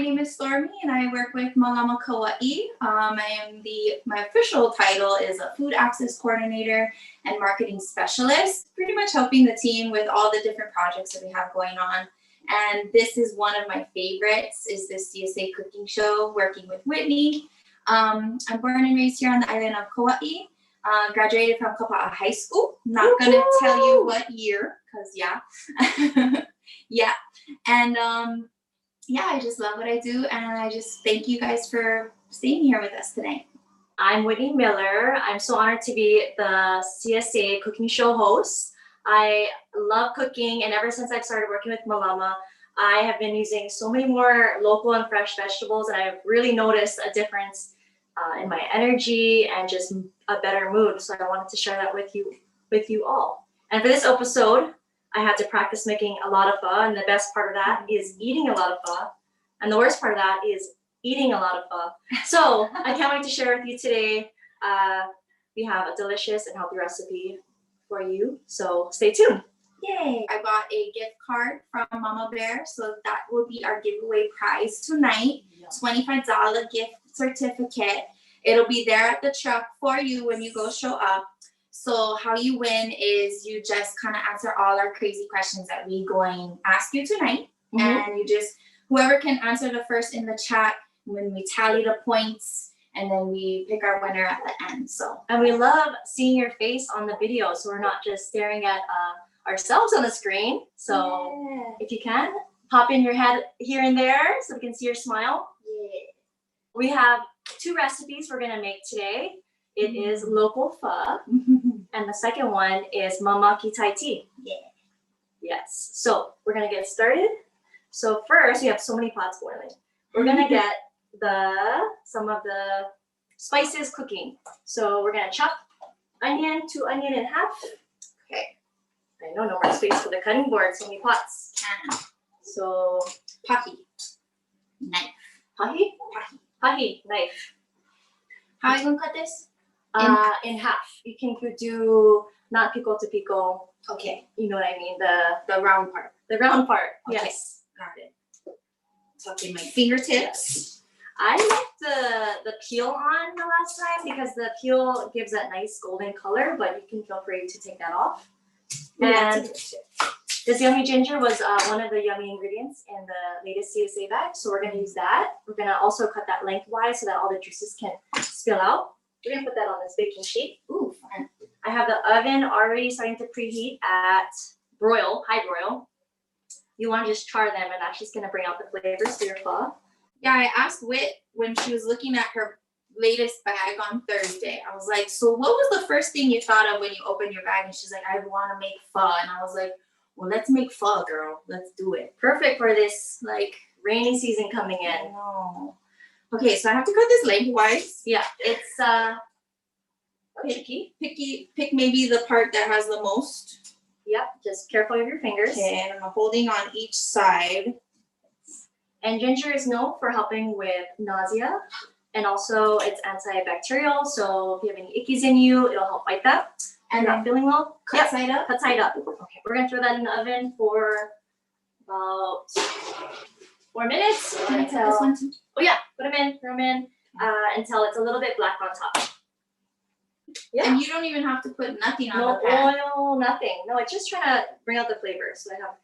name is Stormy, and I work with Māmaki. My official title is a food access coordinator and marketing specialist, pretty much helping the team with all the different projects that we have going on. And this is one of my favorites, is this CSA cooking show, working with Whitney. I'm born and raised here on the island of Kauai. Graduated from Kapa'a High School. Not gonna tell you what year, because yeah. Yeah. And yeah, I just love what I do, and I just thank you guys for staying here with us today. I'm Whitney Miller. I'm so honored to be the CSA cooking show host. I love cooking, and ever since I've started working with Malama, I have been using so many more local and fresh vegetables, and I've really noticed a difference in my energy and just a better mood. So I wanted to share that with you all. And for this episode, I had to practice making a lot of pho, and the best part of that is eating a lot of pho, and the worst part of that is eating a lot of pho. So I can't wait to share with you today. We have a delicious and healthy recipe for you, so stay tuned. Yay! I bought a gift card from Mama Bear, so that will be our giveaway prize tonight. $25 gift certificate. It'll be there at the truck for you when you go show up. So how you win is you just kind of answer all our crazy questions that we going to ask you tonight. And you just, whoever can answer the first in the chat, when we tally the points, and then we pick our winner at the end. So, and we love seeing your face on the video, so we're not just staring at ourselves on the screen. So if you can, pop in your head here and there so we can see your smile. We have 2 recipes we're gonna make today. It is local pho, and the second one is Māmaki Thai tea. Yes, so we're gonna get started. So first, we have so many pots boiling. We're gonna get some of the spices cooking. So we're gonna chop 2 onion in half. Okay. I know, no more space for the cutting board, so many pots. So pahi, knife. Pahi, knife. How are you gonna cut this? In half. You can do not pico to pico. Okay. You know what I mean? The round part. The round part. Okay. Yes. Got it. Tuck in my fingertips. I left the peel on the last time because the peel gives that nice golden color, but you can feel free to take that off. And this yummy ginger was one of the yummy ingredients in the latest CSA bag, so we're gonna use that. We're gonna also cut that lengthwise so that all the juices can spill out. We're gonna put that on this baking sheet. Ooh, fun. I have the oven already starting to preheat at high broil. You wanna just char them, and that's just gonna bring out the flavors for your pho. Yeah, I asked Whit when she was looking at her latest bag on Thursday. I was like, so what was the first thing you thought of when you opened your bag? And she's like, I want to make pho. And I was like, well, let's make pho, girl. Let's do it. Perfect for this like rainy season coming in. I know. Okay, so I have to cut this lengthwise. Yeah, it's tricky. Pick maybe the part that has the most. Yep, just careful of your fingers. Okay, and I'm holding on each side. And ginger is known for helping with nausea, and also it's antibacterial. So if you have any ickies in you, it'll help fight that. And not feeling well, cut side up. Cut side up. Okay, we're gonna throw that in the oven for about 4 minutes. Can I cut this one too? Oh yeah, throw them in until it's a little bit black on top. Yeah. And you don't even have to put nothing on the pan. No oil, nothing. No, it's just trying to bring out the flavor. So I have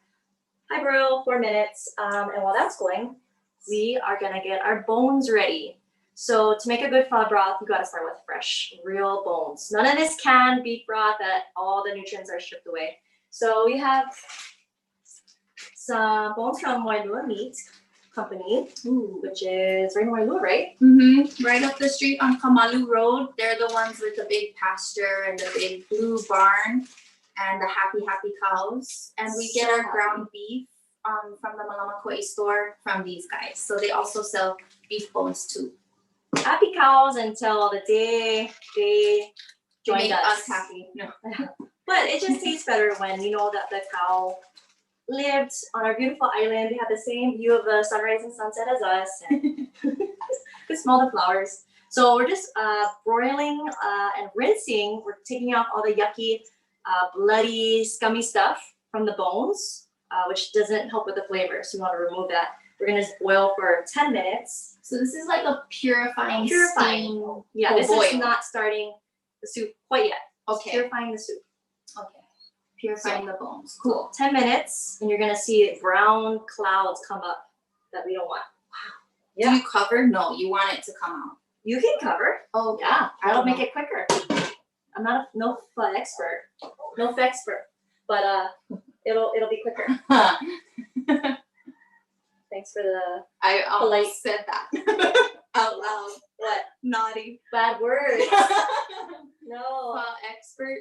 high broil, 4 minutes, and while that's going, we are gonna get our bones ready. So to make a good pho broth, you gotta start with fresh, real bones. None of this canned beef broth that all the nutrients are stripped away. So we have some bones from Wailua Meat Company, which is right in Wailua, right? Right up the street on Kamalu Road. They're the ones with the big pasture and the big blue barn and the happy cows. And we get our ground beef from the Māmaki store from these guys. So they also sell beef bones too. Happy cows until the day they join us happy. No. But it just tastes better when you know that the cow lived on our beautiful island. They had the same view of the sunrise and sunset as us. And could smell the flowers. So we're just broiling and rinsing. We're taking off all the yucky, bloody, scummy stuff from the bones, which doesn't help with the flavor. So you want to remove that. We're gonna boil for 10 minutes. So this is like a purifying steam. Yeah, this boil. is not starting the soup quite yet. Okay. Purifying the soup. Okay. Purifying the bones. So, Cool. 10 minutes, and you're gonna see brown clouds come up that we don't want. Wow. Do you cover? No, you want it to come out. You can cover. Oh Yeah, that'll make it quicker. I'm not a no pho expert, but it'll be quicker. Thanks for the I always polite. said that out loud. What? Naughty. Bad words. No. Expert.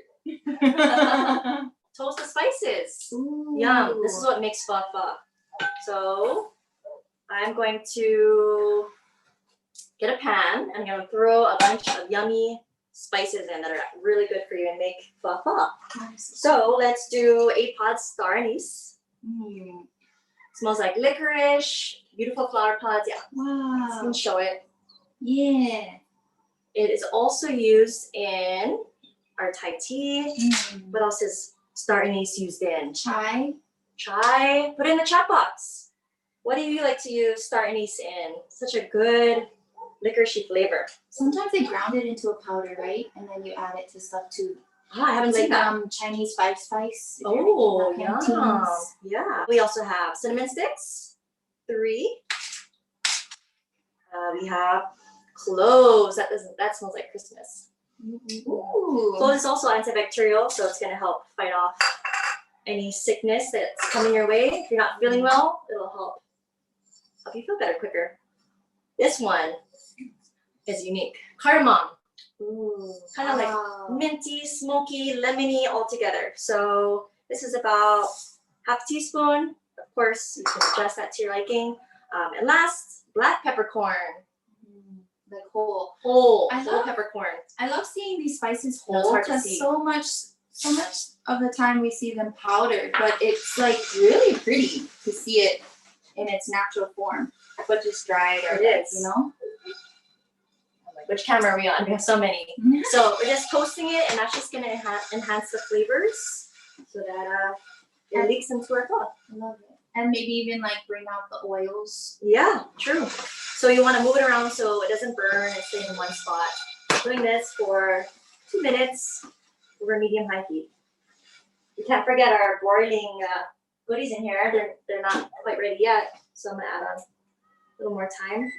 Toast the spices. Ooh. Yum. This is what makes pho pho. So I'm going to get a pan and I'm going to throw a bunch of yummy spices in that are really good for you and make pho pho. So let's do 8 pods star anise. Smells like licorice, beautiful flower pods. Yeah, you Wow. can show it. Yeah. It is also used in our Thai tea. What else is star anise used in? Chai. Chai. Put it in the chat box. What do you like to use star anise in? Such a good licoricey flavor. Sometimes they ground it into a powder, right? And then you add it to stuff too. Oh, I haven't seen Like that. Chinese spice. Oh, if you're making yum. plantains. Yeah. We also have cinnamon sticks, 3. We have cloves. That smells like Christmas. Ooh. Cloves is also antibacterial, so it's gonna help fight off any sickness that's coming your way. If you're not feeling well, it'll help you feel better quicker. This one is unique. Cardamom. Ooh. Kind of like minty, smoky, lemony all together. So this is about half a teaspoon. Of course, you can adjust that to your liking. And last, black peppercorn. Like whole. Whole I love- peppercorn. I love seeing these spices That's whole hard to because see. so much of the time we see them powdered, but it's like really pretty to see it in its natural form, but just dried or It is. you know. I'm like, which camera are we on? We have so many. So we're just toasting it, and that's just gonna enhance the flavors so that it leaks into our pot. I love it. And maybe even like bring out the oils. Yeah, true. So you want to move it around so it doesn't burn and stay in one spot. Doing this for 2 minutes over medium-high heat. We can't forget our boiling goodies in here. They're not quite ready yet, so I'm gonna add on a little more time.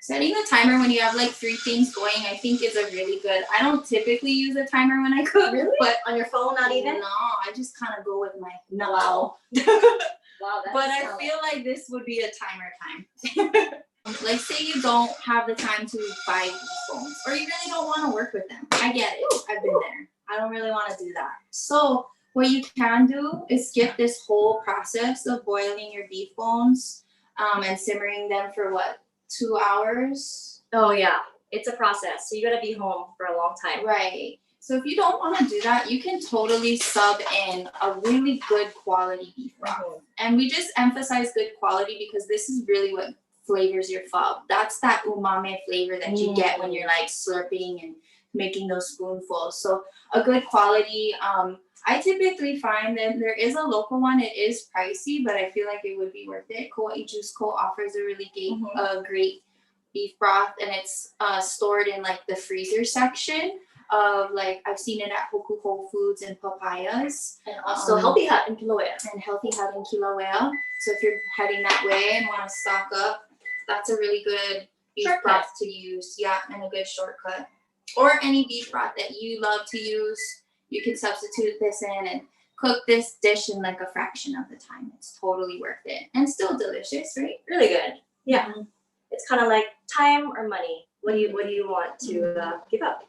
Setting the timer when you have like 3 things going, I think is a really good. I don't typically use a timer when I cook, but On your phone, not even? no, I just kind of go with my know. Wow. Wow, that's But I feel like this would be a timer time. Like say you don't have the time to buy these phones or you really don't want to work with them. I get it. I've been there. I don't really want to do that. So what you can do is skip this whole process of boiling your beef bones and simmering them for what, 2 hours? Oh yeah, it's a process. So you gotta be home for a long time. Right. So if you don't want to do that, you can totally sub in a really good quality beef broth. And we just emphasize good quality because this is really what flavors your pho. That's that umami flavor that you get when you're like slurping and making those spoonfuls. So a good quality, I typically find that there is a local one. It is pricey, but I feel like it would be worth it. Kauai Juice Co. offers a really great beef broth, and it's stored in like the freezer section of like, I've seen it at Hoku Whole Foods and Papayas. And also Healthy Hut in Kilauea. And Healthy Hut in Kilauea. So if you're heading that way and want to stock up, that's a really good beef broth to use. Yeah, and a good shortcut. Or any beef broth that you love to use, you can substitute this in and cook this dish in like a fraction of the time. It's totally worth it. And still delicious, right? Really good. Yeah. It's kind of like time or money. What do you want to give up?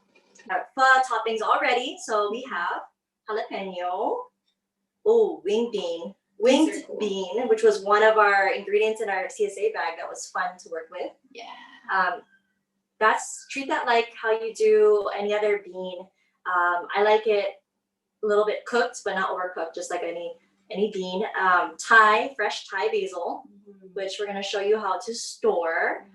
Our pho toppings all ready. So we have jalapeno. Oh, winged bean. Winged bean, which was one of our ingredients in our CSA bag that was fun to work with. Yeah. Treat that like how you do any other bean. I like it a little bit cooked, but not overcooked, just like any bean. Fresh Thai basil, which we're gonna show you how to store.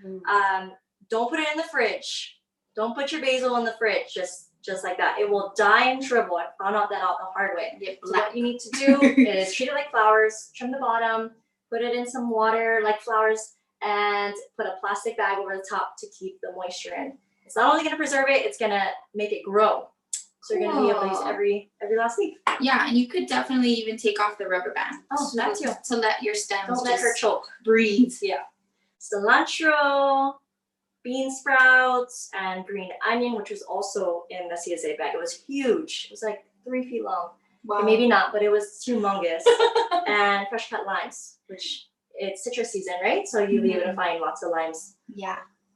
Don't put it in the fridge. Don't put your basil in the fridge, just like that. It will die and shrivel. I found out that out the hard way. So what you need to do is treat it like flowers, trim the bottom, put it in some water like flowers, and put a plastic bag over the top to keep the moisture in. It's not only gonna preserve it, it's gonna make it grow. So you're gonna be able to use every last leaf. Yeah, and you could definitely even take off the rubber band. Oh, that too. To let your stems Don't let her choke. breathe. Yeah. Cilantro, bean sprouts, and green onion, which was also in the CSA bag. It was huge. It was like 3 feet long. Wow. Okay, maybe not, but it was humongous. And fresh cut limes, which it's citrus season, right? So you'll be able to find lots of limes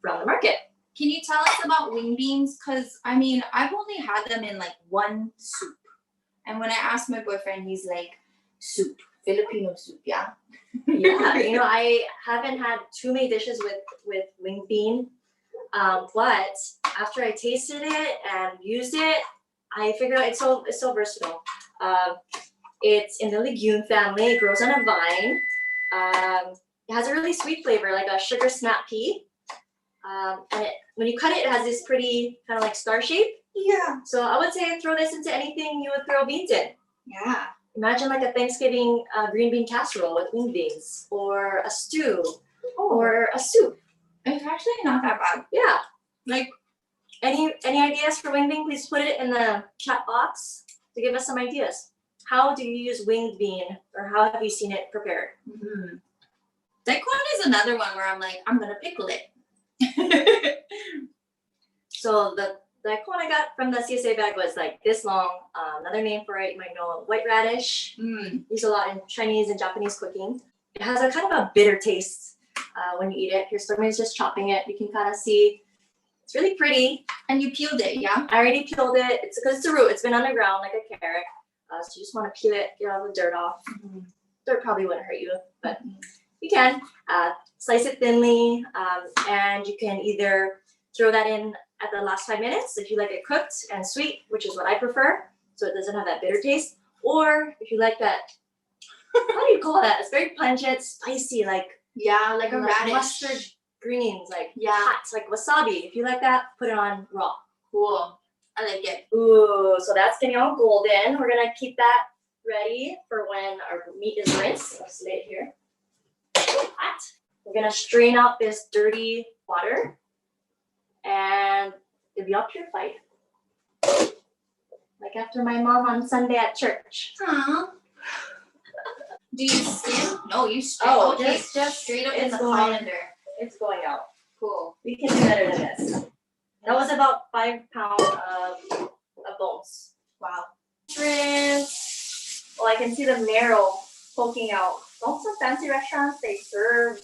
from the market. Can you tell us about wing beans? Because, I mean, I've only had them in like one soup. And when I asked my boyfriend, he's like, soup, Filipino soup, yeah? Yeah, you know, I haven't had too many dishes with wing bean. But after I tasted it and used it, I figured out it's so versatile. It's in the legume family. It grows on a vine. It has a really sweet flavor, like a sugar snap pea. And when you cut it, it has this pretty kind of like star shape. Yeah. So I would say throw this into anything you would throw beans in. Yeah. Imagine like a Thanksgiving green bean casserole with wing beans, or a stew, or a soup. It's actually not that bad. Yeah. Like, any ideas for wing bean? Please put it in the chat box to give us some ideas. How do you use winged bean, or how have you seen it prepared? mm-hmm. Daikon is another one where I'm like, I'm gonna pickle it. So the daikon I got from the CSA bag was like this long. Another name for it, you might know, white radish. Used a lot in Chinese and Japanese cooking. It has a kind of a bitter taste when you eat it. Here, somebody's just chopping it. You can kind of see it's really pretty. And you peeled it, yeah? I already peeled it. It's because it's a root. It's been underground like a carrot. So you just want to peel it, get all the dirt off. Dirt probably wouldn't hurt you, but you can. Slice it thinly, and you can either throw that in at the last 5 minutes if you like it cooked and sweet, which is what I prefer, so it doesn't have that bitter taste. Or if you like that, what do you call that? It's very pungent, spicy, like like a radish. Mustard greens, like hot, like wasabi. If you like that, put it on raw. Cool. I like it. Ooh, so that's getting all golden. We're gonna keep that ready for when our meat is rinsed. Let's lay it here. Hot. We're gonna strain out this dirty water, and it'll be all purified. Like after my mom on Sunday at church. Aww. Do you skim? No, you strain. Oh, okay. just straight up in the going- colander. It's going out. Cool. We can do better than this. That was about 5 pounds of bones. Wow. Rinse. Well, I can see the marrow poking out. Don't some fancy restaurants, they serve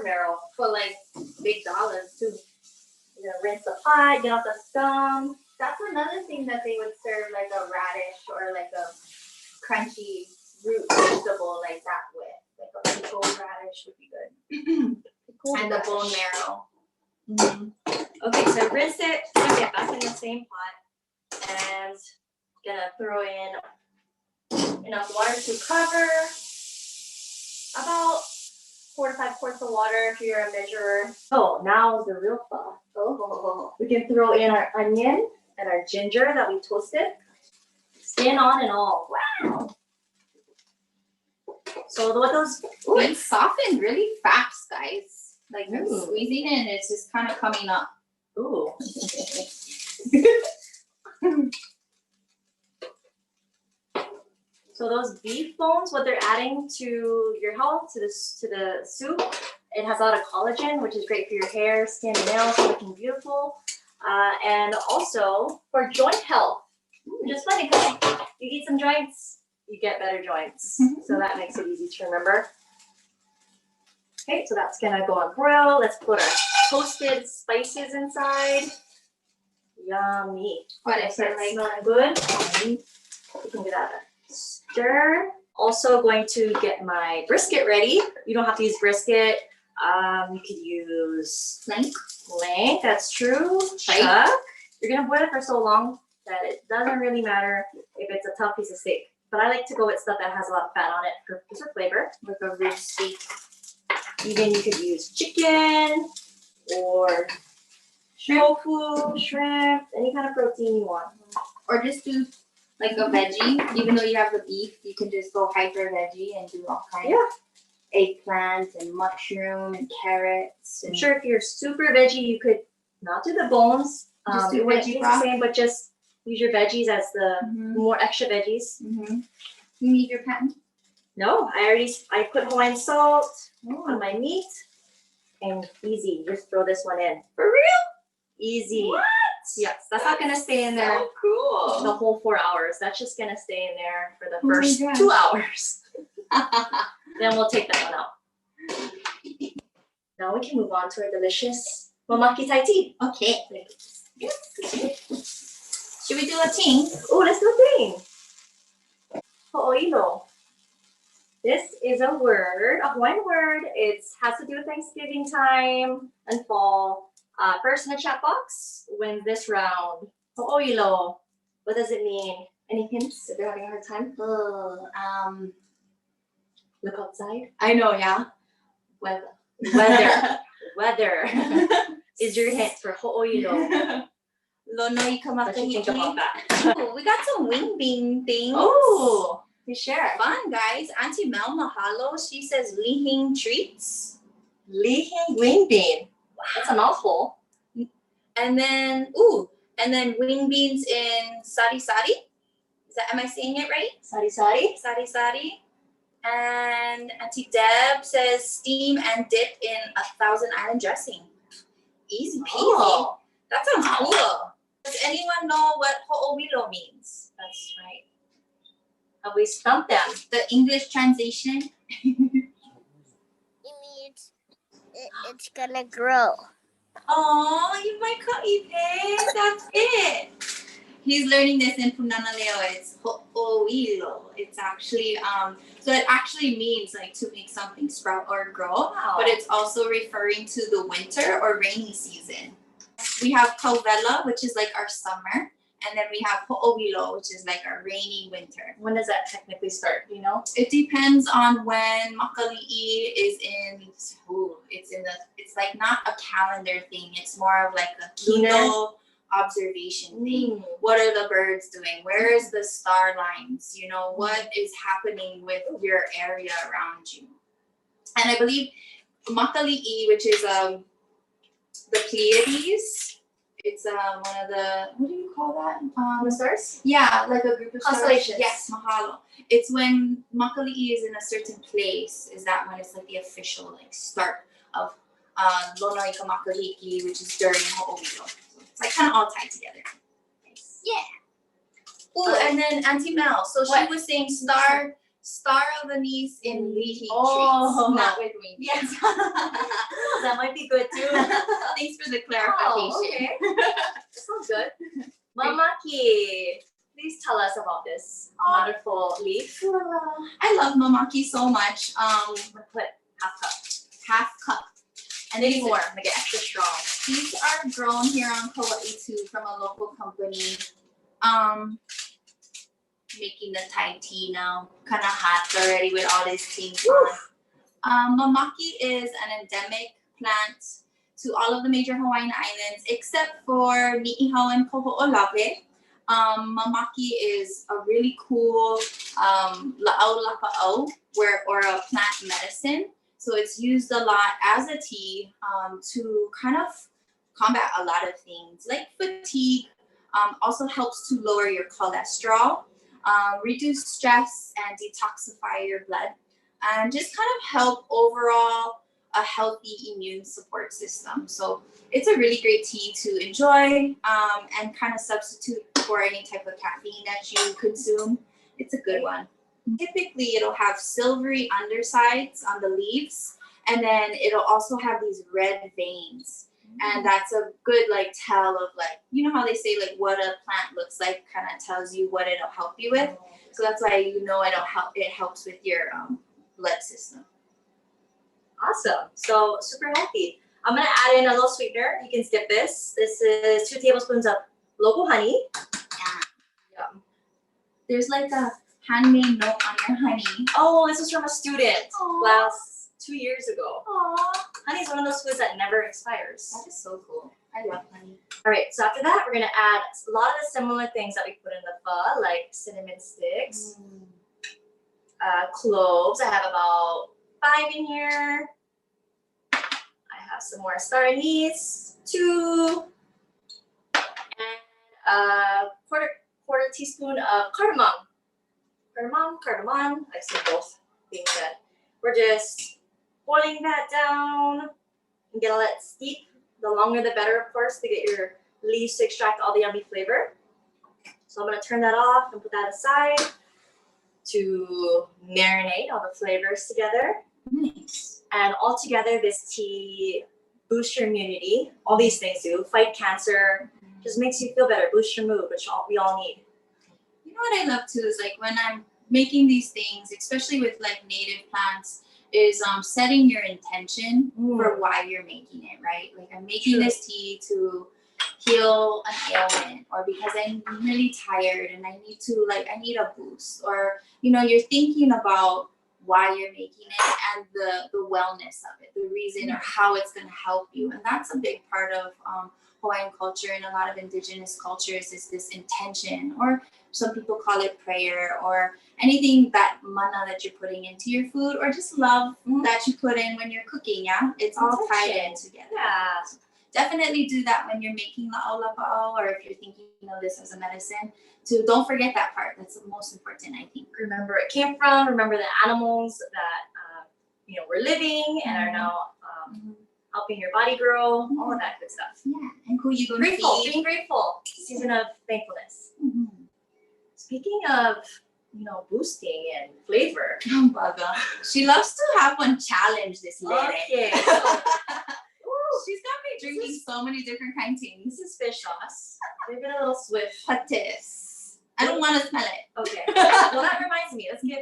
marrow. For like big dollars too. You're gonna rinse the pot, get off the scum. That's another thing that they would serve, like a radish or like a crunchy root vegetable like that with. Like a pickled radish would be good. And the bone marrow. Okay, so rinse it. Gonna get back in the same pot and gonna throw in enough water to cover about 4 to 5 quarts of water if you're a measurer. Oh, now the real fun. We can throw in our onion and our ginger that we toasted. Skin on and all. Wow. So what those It softened really fast, guys. Like I'm squeezing it and it's just kind of coming up. ooh. So those beef bones, what they're adding to your health, to the soup, it has a lot of collagen, which is great for your hair, skin, and nails, looking beautiful. And also for joint health, which is funny because you eat some joints, you get better joints. So that makes it easy to remember. Okay, so that's gonna go on broil. Let's put our toasted spices inside. Yummy. What Okay, if so they're it's like smelling good. You can give that a stir. Also going to get my brisket ready. You don't have to use brisket. You could use flank, that's true. Chuck. You're gonna boil it for so long that it doesn't really matter if it's a tough piece of steak. But I like to go with stuff that has a lot of fat on it for flavor. like a rib steak? Even you could use chicken or tofu, shrimp, any kind of protein you want. Or just do like a veggie. Even though you have the beef, you can just go hyper veggie and do all kinds. Yeah. eggplant and mushroom and carrots. I'm And sure if you're super veggie, you could not do the bones. Just do it wouldn't veggie taste broth? the same, but just use your veggies as the more extra veggies. You need your pen? No, I put Hawaiian salt on my meat, and easy. Just throw this one in. For real? Easy. What? Yes, that's not gonna stay in there So cool. the whole 4 hours. That's just gonna stay in there for the Oh my first gosh. 2 hours. Then we'll take that one out. Now we can move on to our delicious Māmaki Thai tea. Okay. Should we do a ting? Oh, let's do a thing. Ho'oilo. This is a word, a Hawaiian word. It has to do with Thanksgiving time and fall. First in the chat box, win this round. Ho'oilo. What does it mean? Any hints if they're having a hard time? Look outside. I know, yeah. Weather. Weather is your hint for ho'oilo. Lono What you think about that? Ooh, we got some wing bean things. Oh, you share. Fun, guys. Auntie Mel Mahalo, she says lihing treats. Lihing wing bean. That's a mouthful. And then, wing beans in sari sari. Am I saying it right? Sari sari. Sari sari. And Auntie Deb says steam and dip in 1,000 Island dressing. Easy peasy. Oh, That sounds cool. Does anyone know what ho'owilo means? that's right. Have we stumped them? The English translation? It means it's gonna grow. Oh, you my ka'ipe. That's it. He's learning this in Punanaleo. It's ho'owilo. It's actually so it actually means like to make something sprout or grow, Wow. but it's also referring to the winter or rainy season. We have Kauvela, which is like our summer, and then we have ho'owilo, which is like our rainy winter. When does that technically start? Do you know? It depends on when makali'i is in. It's like not a calendar thing. It's more of like a Lunar? kino observation thing. What are the birds doing? Where is the star lines? You know, what is happening with your area around you? And I believe makali'i, which is the Pleiades. It's one of the, what do you call that? The stars? Yeah, like a group of stars. Constellations. Yes, mahalo. It's when makali'i is in a certain place. Is that when it's like the official like start of Lono Ika Makaliki, which is during ho'owilo. So it's like kind of all tied together. Nice. Yeah. Oh, and then Auntie Mel. So she What? was saying star of anise in lihing Oh. treats, not with wing. Yes. Oh, that might be good too. Thanks for the clarification. Oh, okay. That sounds good. Māmaki, please tell us about this wonderful leaf. I love Māmaki so much. I'm gonna put half cup. And Maybe these more, make it extra strong. These are grown here on Kauai too from a local company. Making the Thai tea now. Kind of hot already with all these things on. Māmaki is an endemic plant to all of the major Hawaiian islands except for Ni'ihau and Poho'olawe. Māmaki is a really cool la'au lapa'au or a plant medicine. So it's used a lot as a tea to kind of combat a lot of things like fatigue. Also helps to lower your cholesterol, reduce stress and detoxify your blood, and just kind of help overall a healthy immune support system. So it's a really great tea to enjoy and kind of substitute for any type of caffeine that you consume. It's a good one. Typically, it'll have silvery undersides on the leaves, and then it'll also have these red veins. And that's a good like tell of like, you know how they say like what a plant looks like kind of tells you what it'll help you with. So that's why you know it helps with your blood system. Awesome. So super healthy. I'm gonna add in a little sweetener. You can skip this. This is 2 tablespoons of local honey. Yum. There's like a handmade note on your honey. Oh, this was from a student Aw. last 2 years ago. Aww. Honey is one of those foods that never expires. That is so cool. I love honey. All right, so after that, we're gonna add a lot of the similar things that we put in the pho, like cinnamon sticks, cloves. I have about 5 in here. I have some more star anise, 2, and a quarter teaspoon of cardamom. Cardamom. I said both being said. We're just boiling that down. I'm gonna let it steep. The longer the better, of course, to get your leaves to extract all the yummy flavor. So I'm gonna turn that off and put that aside to marinate all the flavors together. Nice. And all together, this tea boosts your immunity. All these things do. Fight cancer, just makes you feel better, boost your mood, which we all need. You know what I love too is like when I'm making these things, especially with like native plants, is setting your intention for why you're making it, right? Like I'm making this tea to heal an ailment, or because I'm really tired and I need a boost, or you're thinking about why you're making it and the wellness of it, the reason or how it's going to help you. And that's a big part of Hawaiian culture and a lot of indigenous cultures is this intention, or some people call it prayer, or anything that mana that you're putting into your food, or just love that you put in when you're cooking. Yeah, it's all tied in together. Yeah. Definitely do that when you're making la'o lapa'o, or if you're thinking of this as a medicine. Don't forget that part. That's the most important, I think. Remember it came from. Remember the animals that were living and are now helping your body grow. All of that good stuff. Yeah, and who you going to Grateful, feed. being grateful. Season of thankfulness. Mm-hmm. Speaking of boosting and flavor. Oh, Bugga. She loves to have one challenge, this lady. Okay. She's got me drinking so many different kind of things. This is fish sauce. Give it a little swift. Patis. I don't want to smell it. Okay. Well, that reminds me. Let's give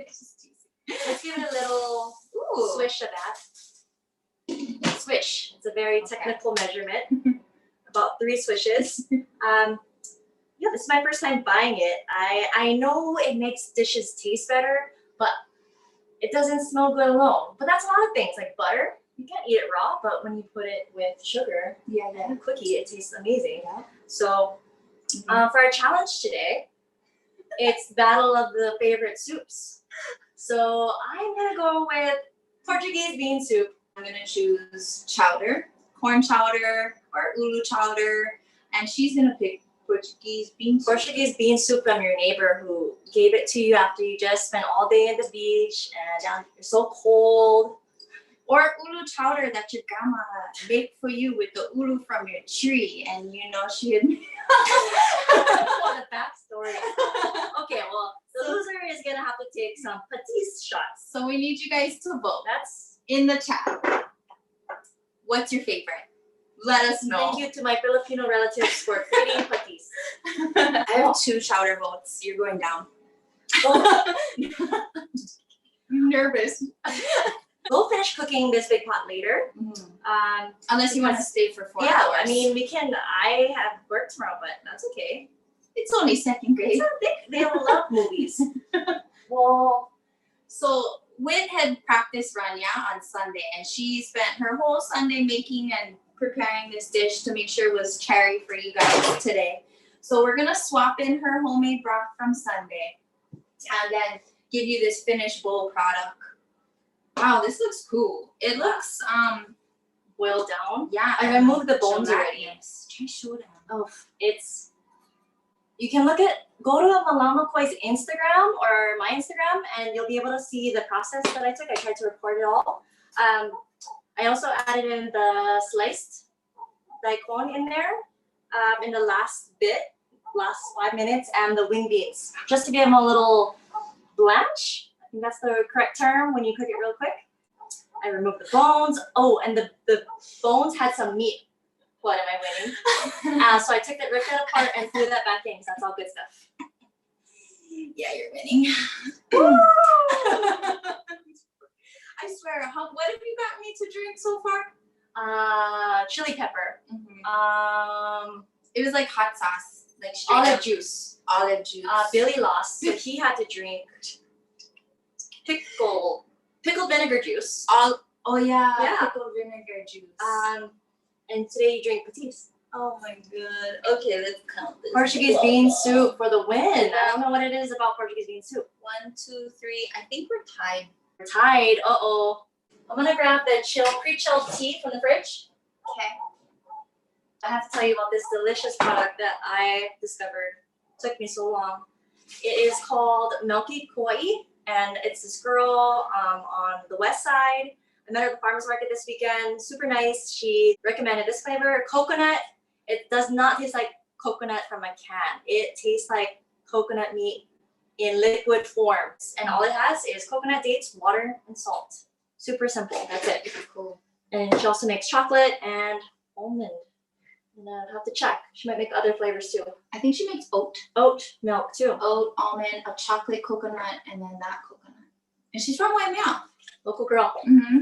it a little swish of that. Swish. It's a very technical measurement. About 3 swishes. This is my first time buying it. I know it makes dishes taste better, but it doesn't smell good alone. But that's a lot of things, like butter. You can't eat it raw, but when you put it with sugar and a cookie, it tastes amazing. Yeah. So for our challenge today, it's battle of the favorite soups. So I'm gonna go with Portuguese bean soup. I'm gonna choose chowder, corn chowder, or ulu chowder, and she's gonna pick Portuguese bean soup. Portuguese bean soup from your neighbor who gave it to you after you just spent all day at the beach and you're so cold. Or ulu chowder that your grandma made for you with the ulu from your tree, and she had. What a backstory. Okay, well, the loser is gonna have to take some patis shots. So we need you guys to vote. That's in the chat. What's your favorite? Let us know. Thank you to my Filipino relatives for creating patis. I have 2 chowder votes. You're going down. I'm nervous. We'll finish cooking this big pot later. Unless you want to stay for 4 hours. Yeah, I mean, we can. I have work tomorrow, but that's okay. It's only 2nd grade. They don't love movies. Well, so Wit had practiced Rania on Sunday, and she spent her whole Sunday making and preparing this dish to make sure it was cherry for you guys today. So we're gonna swap in her homemade broth from Sunday, and then give you this finished bowl product. Wow, this looks cool. It looks boiled down. Yeah, I removed the bones already. Try show them. Oh, you can go to Māmaki's Instagram or my Instagram, and you'll be able to see the process that I took. I tried to record it all. I also added in the sliced daikon in there in the last 5 minutes, and the wing beans, just to give them a little blanch. I think that's the correct term when you cook it real quick. I removed the bones. Oh, and the bones had some meat. What am I winning? So I took it, ripped it apart, and threw that back in because that's all good stuff. Yeah, you're winning. I swear, what have you got me to drink so far? Chili pepper. It was like hot sauce, like olive juice. Olive juice. Billy lost, so he had to drink pickled vinegar juice. Yeah. Pickled vinegar juice. And today you drink patis. Oh my god. Okay, let's count this. Portuguese bean soup for the win. I don't know what it is about Portuguese bean soup. 1, 2, 3. I think we're tied. We're tied. Uh-oh. I'm gonna grab the pre-chilled tea from the fridge. Okay. I have to tell you about this delicious product that I discovered. It took me so long. It is called Māmaki, and it's this girl on the west side. I met her at the farmer's market this weekend. Super nice. She recommended this flavor, coconut. It does not taste like coconut from a can. It tastes like coconut meat in liquid forms. And all it has is coconut, dates, water, and salt. Super simple. That's it. Cool. And she also makes chocolate and almond. And I'll have to check. She might make other flavors too. I think she makes oat Milk too. almond, a chocolate coconut, and then that coconut. And she's from Waimea. Local girl. Mm-hmm.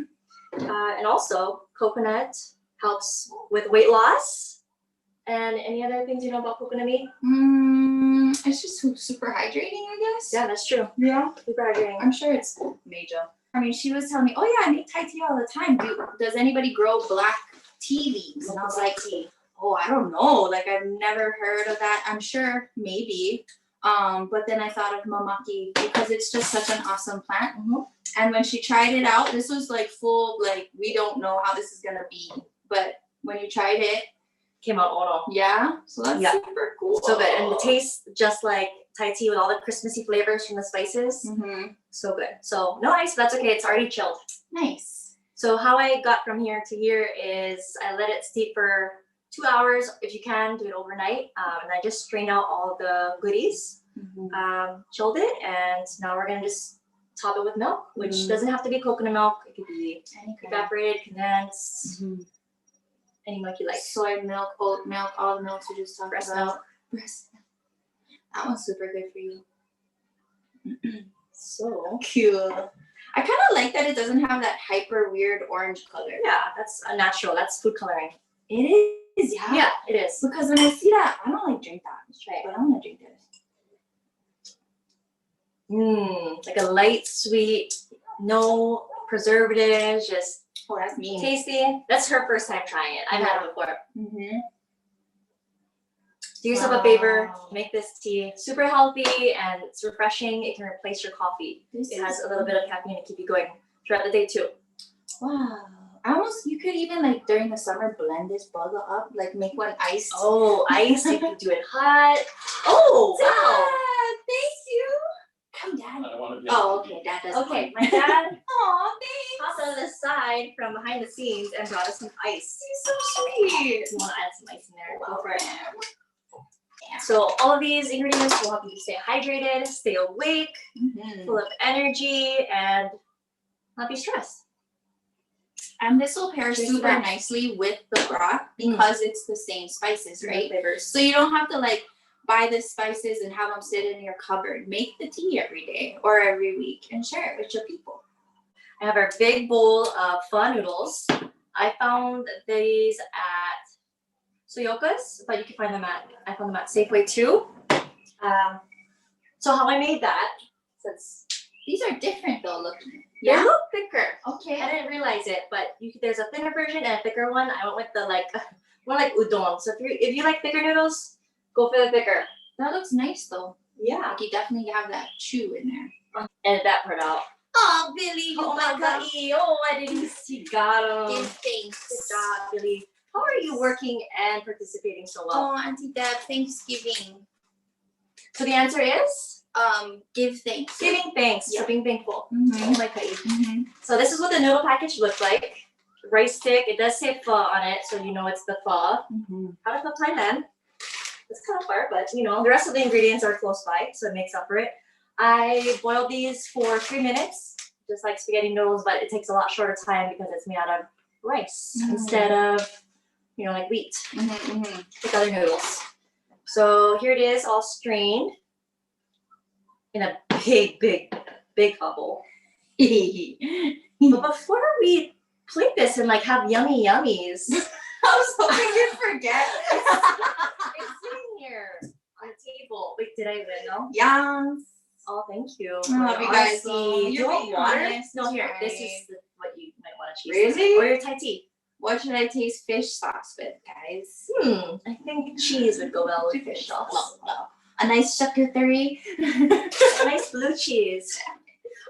And also, coconut helps with weight loss. And any other things you know about coconut meat? It's just super hydrating, I guess. Yeah, that's true. Yeah. Super hydrating. I'm sure it's major. I mean, she was telling me, oh yeah, I make Thai tea all the time. Does anybody grow black tea leaves? And I was like, oh, I don't know. Like, I've never heard of that. I'm sure maybe. But then I thought of Māmaki because it's just such an awesome plant. Mm-hmm. And when she tried it out, this was like full, like, we don't know how this is going to be. But when you tried it, Came out ʻOhana. yeah. So that's super cool. So good. And it tastes just like Thai tea with all the Christmassy flavors from the spices. Mm-hmm. So good. So no ice, but that's okay. It's already chilled. Nice. So how I got from here to here is I let it steep for 2 hours. If you can, do it overnight. And I just strained out all the goodies, Mm-hmm. chilled it, and now we're going to just top it with milk, which doesn't have to be coconut milk. It could be evaporated, condensed, any milk you like. Soy milk, oat milk, all the milks we just talked Breast about. milk. Breast milk. That one's super good for you. So Cute. I kind of like that it doesn't have that hyper weird orange color. yeah, that's a natural. That's food coloring. It is, yeah. Yeah, it is. Because when I see that, I don't like drink that. Let's try it. But I'm gonna drink this. Like a light sweet, no preservatives, just Oh, that's me. tasty. That's her first time trying it. I've had it before. Mm-hmm. Do yourself a favor, make this tea super healthy and it's refreshing. It can replace your coffee. It has a little bit of caffeine to keep you going throughout the day too. Wow. You could even like during the summer blend this bottle up, like make one iced. Oh, ice. You can do it hot. Oh, wow. Dad, thank you. Come, Dad. I don't want to be. Oh, okay. Dad doesn't. Okay, my dad Aw, thanks. hopped on the side from behind the scenes and brought us some ice. He's so sweet. If you want to add some ice in there, go Wow. for it. So all of these ingredients will help you stay hydrated, stay awake, full of energy, and not be stressed. And this will pair Just super that. nicely with the broth because it's the same spices, right? Flavors. So you don't have to like buy the spices and have them sit in your cupboard. Make the tea every day or every week and share it with your people. I have our big bowl of pho noodles. I found these at Soyoka's, but you can find them I found them at Safeway too. So how I made that, since These are different though looking. they look thicker. Okay. I didn't realize it, but there's a thinner version and a thicker one. I went with the more like udon. So if you like thicker noodles, go for the thicker. That looks nice though. Yeah. Like you definitely have that chew in there. Edit that part out. Oh, Billy, Oh my god. Oh, I didn't see. Got him. thanks. Good job, Billy. How are you working and participating so well? Oh, Auntie Deb, Thanksgiving. So the answer is Give thanks. giving thanks. Yeah. So being thankful. Mm-hmm. Oh my god. Mm-hmm. So this is what the noodle package looks like. Rice stick. It does say pho on it, so you know it's the pho. Mm-hmm. Out of the Thailand. It's kind of far, but the rest of the ingredients are close by, so it makes up for it. I boiled these for 3 minutes, just like spaghetti noodles, but it takes a lot shorter time because it's made out of rice instead of, like wheat, Mm-hmm. like other noodles. So here it is, all strained in a big bowl. But before we plate this and have yummy yummies, I was hoping you'd forget. it's sitting here on the table. Wait, did I win? No? Yes. Oh, thank you. I love you guys, though. Do you You're want being water? honest. No, here. This Right. is what you might want to choose. Really? Or your Thai tea. What should I taste fish sauce with, guys? I think cheese would go well with fish sauce. No. A nice charcuterie. A nice blue cheese.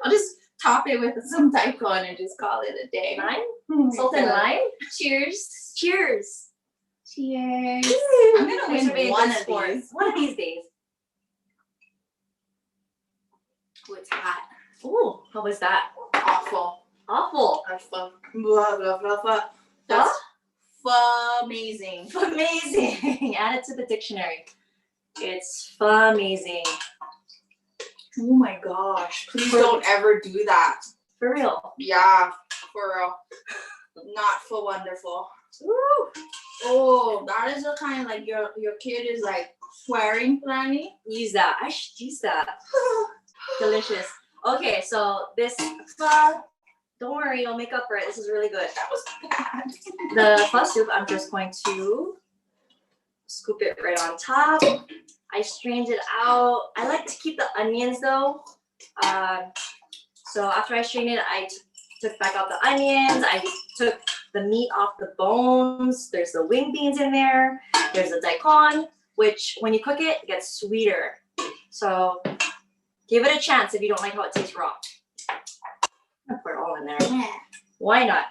I'll just top it with some daikon and just call it a day. Lime? Salt and lime? Cheers. Cheers. Cheers. I'm gonna Thanks for being win one good of sport. these. One of these days. Oh, it's hot. Ooh, how was that? Awful. Awful. Awful. Blah, blah, blah, blah. That's amazing. Amazing. Add it to the dictionary. It's amazing. Oh my gosh. Please don't ever do that. For real. Yeah, for real. Not for wonderful. Woo. Oh, that is the kind like your kid is like swearing at me. Use that. I should use that. Delicious. Okay, so this pho, don't worry, I'll make up for it. This is really good. That was bad. The pho soup, I'm just going to scoop it right on top. I strained it out. I like to keep the onions though. So after I strained it, I took back out the onions. I took the meat off the bones. There's the wing beans in there. There's the daikon, which when you cook it, it gets sweeter. So give it a chance if you don't like how it tastes raw. I'll put it all in there. Yeah. Why not?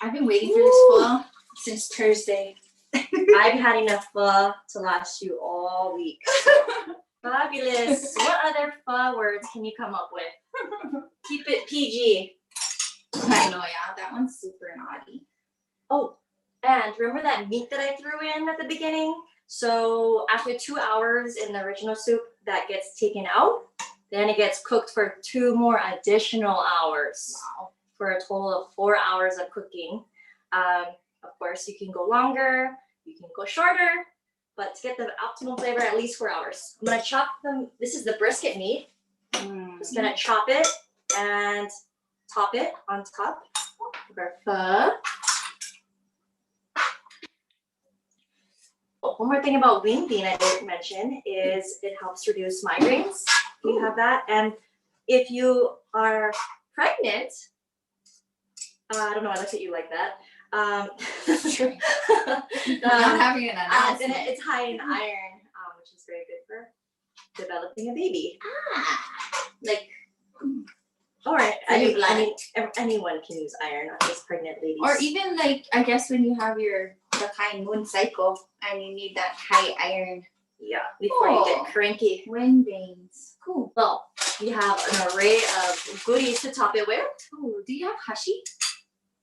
I've been waiting for this pho since Thursday. I've had enough pho to last you all week. Fabulous. What other pho words can you come up with? Keep it PG. I know, yeah. That one's super naughty. Oh, and remember that meat that I threw in at the beginning? So after 2 hours in the original soup, that gets taken out. Then it gets cooked for 2 more additional hours. Wow. For a total of 4 hours of cooking. Of course, you can go longer, you can go shorter, but to get the optimal flavor, at least 4 hours. I'm gonna chop them. This is the brisket meat. Just gonna chop it and top it on top of our pho. Oh, one more thing about wing bean I didn't mention is it helps reduce migraines. You have that, and if you are pregnant, I don't know. I looked at you like that. True. Not having an announcement. It's high in iron, which is very good for developing a baby. Like, All right. For your blood. Anyone can use iron, not just pregnant ladies. or even like, I guess when you have the kind moon cycle and you need that high iron before you Oh. get cranky. wind veins. Cool. Well, you have an array of goodies to top it with. Oh, do you have hashi?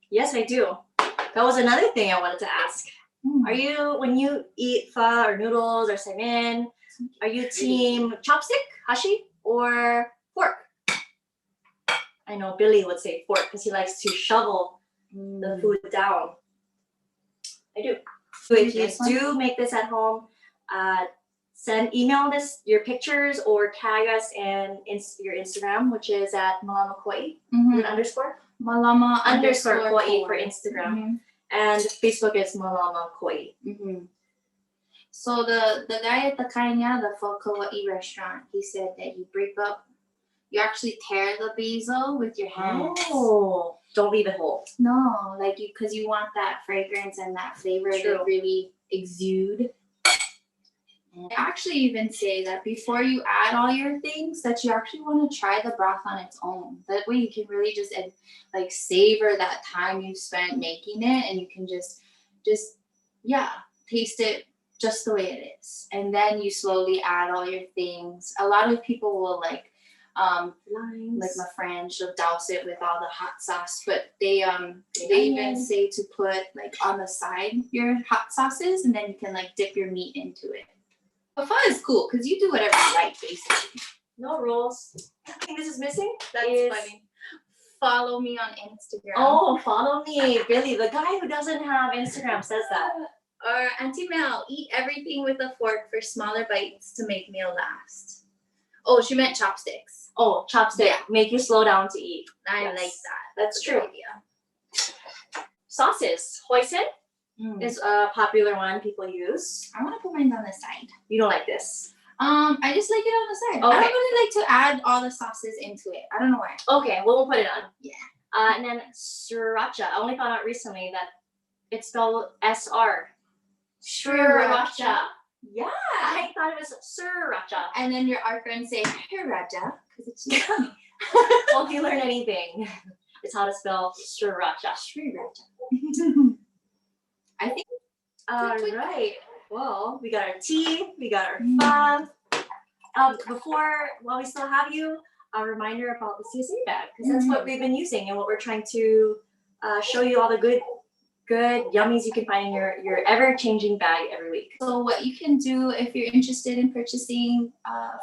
Yes, I do. That was another thing I wanted to ask. Are you, when you eat pho or noodles or semen, are you team chopstick, hashi, or fork? I know Billy would say fork because he likes to shovel the food down. I do. So if you do make this at home, email your pictures or tag us in your Instagram, which is at Māmaki with an underscore. Malama _Kauai _ for Instagram. And Facebook is Māmaki. So the guy at the Kanya, the Pho Kauai restaurant, he said that you actually tear the basil with your hands. Oh, don't leave it whole. No, like because you want that fragrance and that flavor True. to really exude. I actually even say that before you add all your things, that you actually want to try the broth on its own. That way you can really just like savor that time you spent making it, and you can just taste it just the way it is. And then you slowly add all your things. A lot of people will like my friend, she'll douse it with all the hot sauce, but they even say to put like on the side your hot sauces, and then you can like dip your meat into it. But pho is cool because you do whatever you like, basically. No rules. I think this is missing. That's funny. Follow me on Instagram. Oh, follow me, Billy. The guy who doesn't have Instagram says that. Or Auntie Mel, eat everything with a fork for smaller bites to make meal last. Oh, she meant chopsticks. Oh, chopstick. Yeah. Make you slow down to eat. I Yes. like that. That's a true. good idea. Sauces. Hoisin is a popular one people use. I want to put mine on the side. You don't like this. I just like it on the side. Okay. I don't really like to add all the sauces into it. I don't know why. Okay, well, we'll put it on. Yeah. And then sriracha. I only found out recently that it's spelled SR. Sriracha. Yeah. I thought it was sriracha. And then our friends say Hiraja because it's just funny. Won't you learn anything? It's how to spell sriracha. I think. All right. Well, we got our tea. We got our fun. While we still have you, a reminder about the CSA bag, because that's what we've been using and what we're trying to show you all the good yummies you can find in your ever-changing bag every week. So what you can do if you're interested in purchasing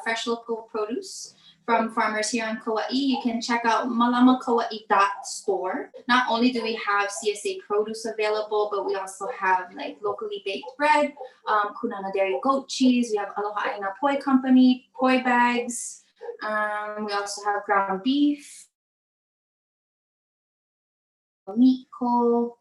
fresh local produce from farmers here on Kauai, you can check out mālamakauai.store. Not only do we have CSA produce available, but we also have like locally baked bread, Kunana dairy goat cheese. We have Aloha Aina Poi Company poi bags. We also have ground beef, meat co.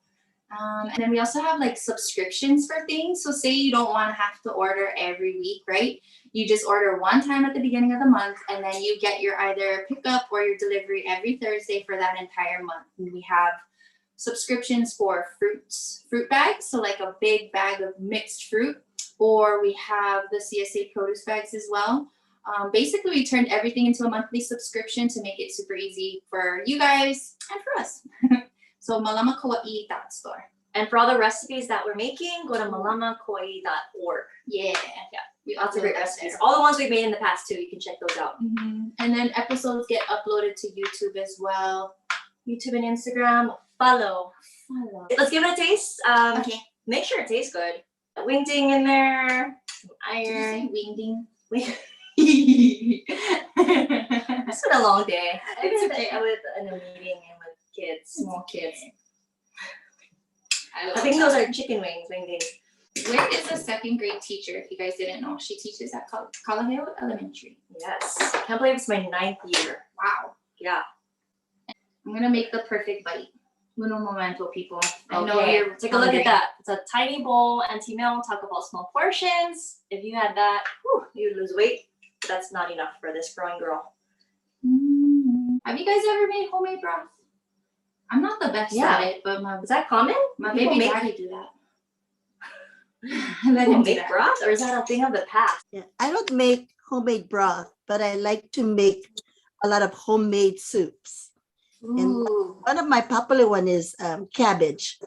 And then we also have like subscriptions for things. So say you don't want to have to order every week, right? You just order one time at the beginning of the month, and then you get your either pickup or your delivery every Thursday for that entire month. And we have subscriptions for fruit bags, so like a big bag of mixed fruit, or we have the CSA produce bags as well. Basically, we turned everything into a monthly subscription to make it super easy for you guys and for us. So mālamakauai.store. And for all the recipes that we're making, go to mālamakauai.org. Yeah. Lots of great recipes. All the ones we've made in the past too, you can check those out. And then episodes get uploaded to YouTube as well. YouTube and Instagram, follow. Let's give it a taste. Okay. Make sure it tastes good. Wingding in there, iron. Wingding. It's been a long day. It's I've okay. been in a meeting and with kids, small kids. I I think those are chicken wings, wingdings. Where is a second grade teacher? If you guys didn't know, she teaches at Kalaheo Elementary. Yes. Can't believe it's my 9th year. Wow. Yeah. I'm gonna make the perfect bite. Uno momento, people. I know Okay, you're take a look hungry. at that. It's a tiny bowl. Auntie Mel, talk about small portions. If you had that, you'd lose weight. But that's not enough for this growing girl. Have you guys ever made homemade broth? I'm not the best at it, but Is that common? my People baby make- daddy do that. Let People him do make that. broth, or is that a thing of the past? Yeah, I don't make homemade broth, but I like to make a lot of homemade soups. Ooh. One of my popular one is cabbage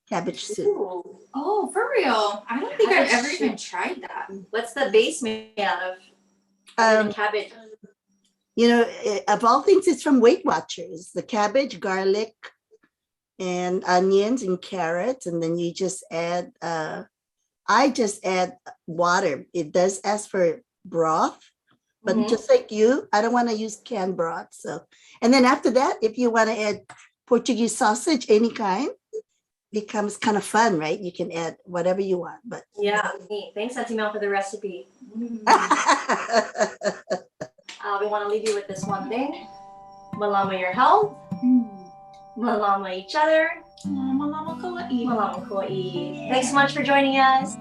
soup. Ooh. Oh, for real? I don't think I've ever Cabbage even tried that. What's the base made out of? Other than cabbage. You know, of all things, it's from Weight Watchers. The cabbage, garlic, and onions and carrots, and then you just add. I just add water. It does ask for broth, but just like you, I don't want to use canned broth. So, and then after that, if you want to add Portuguese sausage, any kind, becomes kind of fun, right? You can add whatever you want. But Yeah, neat. Thanks, Auntie Mel, for the recipe. We want to leave you with this one thing. Malama your health. Malama each other. Malama Kauai. Malama Kauai. Thanks so much for joining us.